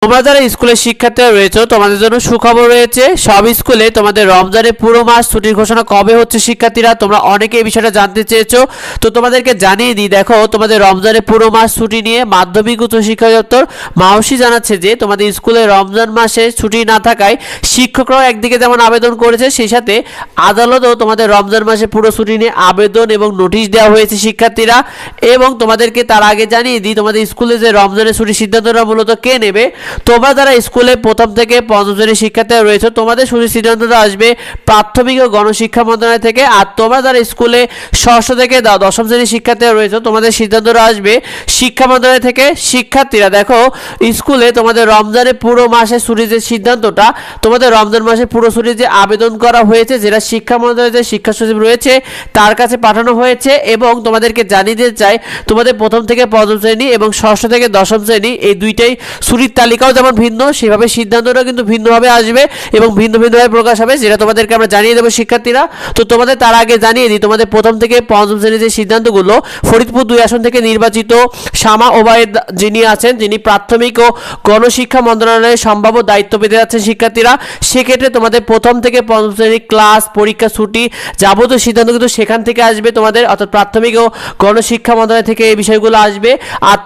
তোমরা যারা স্কুলের শিক্ষার্থীরা রয়েছে তোমাদের জন্য সুখবর রয়েছে। সব স্কুলে তোমাদের রমজানের পুরো মাস ছুটির ঘোষণা কবে হচ্ছে শিক্ষার্থীরা, তোমরা অনেকে এই বিষয়টা জানতে চেয়েছো। তো তোমাদেরকে জানিয়ে দিই, দেখো তোমাদের রমজানের পুরো মাস ছুটি নিয়ে মাধ্যমিক উচ্চ শিক্ষা দপ্তর মাউসি জানাচ্ছে যে তোমাদের স্কুলে রমজান মাসে ছুটি না থাকায় শিক্ষকরাও একদিকে যেমন আবেদন করেছে, সেই সাথে আদালতও তোমাদের রমজান মাসে পুরো ছুটি নিয়ে আবেদন এবং নোটিশ দেওয়া হয়েছে শিক্ষার্থীরা। এবং তোমাদেরকে তার আগে জানিয়ে দিই, তোমাদের স্কুলে যে রমজানের ছুটির সিদ্ধান্তটা মূলত কে নেবে। তোমরা যারা স্কুলে প্রথম থেকে পঞ্চম শ্রেণীর শিক্ষার্থীরা রয়েছে তোমাদের শুধু সিদ্ধান্তটা আসবে প্রাথমিক ও গণশিক্ষা মন্ত্রণালয় থেকে। আর তোমরা যারা স্কুলে ষষ্ঠ থেকে দশম শ্রেণীর শিক্ষার্থীরা রয়েছে তোমাদের সিদ্ধান্তটা আসবে শিক্ষা মন্ত্রণালয় থেকে। শিক্ষার্থীরা দেখো, স্কুলে তোমাদের রমজানের পুরো মাসে ছুটির যে সিদ্ধান্তটা, তোমাদের রমজান মাসে পুরো ছুটির যে আবেদন করা হয়েছে, যেটা শিক্ষা মন্ত্রণালয়ের যে শিক্ষা সচিব রয়েছে তার কাছে পাঠানো হয়েছে। এবং তোমাদেরকে জানিয়ে দিতে চাই, তোমাদের প্রথম থেকে পঞ্চম শ্রেণী এবং ষষ্ঠ থেকে দশম শ্রেণী এই দুইটাই ছুটির তালিকাও যেমন ভিন্ন, সেভাবে সিদ্ধান্তটা কিন্তু ভিন্নভাবে আসবে এবং ভিন্ন ভিন্নভাবে প্রকাশ হবে, যেটা তোমাদেরকে আমরা জানিয়ে দেবো শিক্ষার্থীরা। তো তোমাদের তার আগে জানিয়ে দিই, তোমাদের প্রথম থেকে পঞ্চম শ্রেণীর যে সিদ্ধান্তগুলো, ফরিদপুর 2 আসন থেকে নির্বাচিত শামা ওবায়েদ যিনি আছেন, যিনি প্রাথমিক ও গণশিক্ষা মন্ত্রণালয়ের সম্ভাব্য দায়িত্ব পেতে যাচ্ছেন শিক্ষার্থীরা। সেক্ষেত্রে তোমাদের প্রথম থেকে পঞ্চম শ্রেণীর ক্লাস, পরীক্ষা, ছুটি যাবতীয় সিদ্ধান্ত কিন্তু সেখান থেকে আসবে তোমাদের, অর্থাৎ প্রাথমিক ও গণশিক্ষা মন্ত্রণালয় থেকে এই বিষয়গুলো আসবে। আর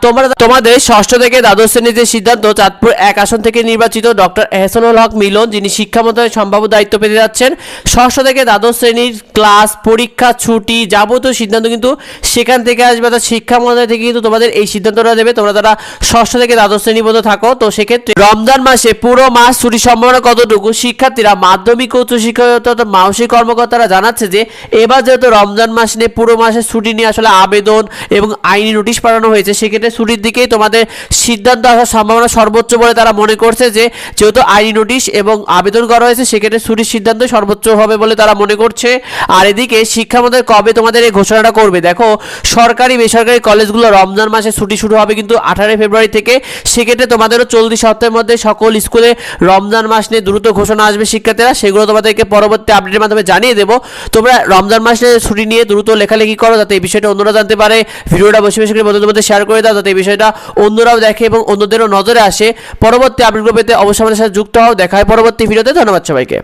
তোমাদের ষষ্ঠ থেকে দ্বাদশ শ্রেণীর যে সিদ্ধান্ত, চাঁদপুর 1 আসন থেকে নির্বাচিত ডক্টর এহসানুল হক মিলন, যিনি শিক্ষা মন্ত্রণালয়ের সম্ভাব্য দায়িত্ব পেতে যাচ্ছেন। ষষ্ঠ থেকে দ্বাদশ শ্রেণীর ক্লাস, পরীক্ষা, ছুটি যাবতীয় সিদ্ধান্ত কিন্তু সেখান থেকে আসবে, অর্থাৎ শিক্ষা মন্ত্রণালয় থেকে কিন্তু তোমাদের এই সিদ্ধান্তটা দেবে তোমরা যারা ষষ্ঠ থেকে দ্বাদশ শ্রেণীর মধ্যে থাকো। তো সেক্ষেত্রে রমজান মাসে পুরো মাস ছুটির সম্ভাবনা কতটুকু, শিক্ষার্থীরা মাধ্যমিক ও উচ্চ শিক্ষা দপ্তর মানসিক কর্মকর্তারা জানাচ্ছে যে এবার যেহেতু রমজান মাস নিয়ে পুরো মাসের ছুটি নিয়ে আসলে আবেদন এবং আইনি নোটিশ পাঠানো হয়েছে, সেক্ষেত্রে ছুটির দিকেই তোমাদের সিদ্ধান্ত আসার সম্ভাবনা সর্বোচ্চ বলে তারা মনে করছে। যে যেহেতু আইনি নোটিশ এবং আবেদন করা হয়েছে, সেক্ষেত্রে ছুটির সিদ্ধান্ত সর্বোচ্চ হবে বলে তারা মনে করছে। আর এদিকে শিক্ষা মন্ত্রণালয় কবে তোমাদের এই ঘোষণাটা করবে, দেখো সরকারি বেসরকারি কলেজগুলো রমজান মাসে ছুটি শুরু হবে কিন্তু 18 ফেব্রুয়ারি থেকে। সেক্ষেত্রে তোমাদেরও চলতি সপ্তাহের মধ্যে সকল স্কুলে রমজান মাস নিয়ে দ্রুত ঘোষণা আসবে শিক্ষার্থীরা, সেগুলো তোমাদেরকে পরবর্তী আপডেটের মাধ্যমে জানিয়ে দেবো। তোমরা রমজান মাসে ছুটি নিয়ে দ্রুত লেখালেখি করো, যাতে এই বিষয়টা অন্যরা জানতে পারে। ভিডিওটা বেশি বেশি করে বন্ধুদের মধ্যে শেয়ার করে দাও, যাতে এই বিষয়টা অন্যরাও দেখে এবং অন্যদেরও নজরে আসে। পরবর্তী আপডেটগুলো পেতে অবশ্যই আমাদের সাথে যুক্ত হও। দেখা হয় পরবর্তী ভিডিওতে। ধন্যবাদ সবাইকে।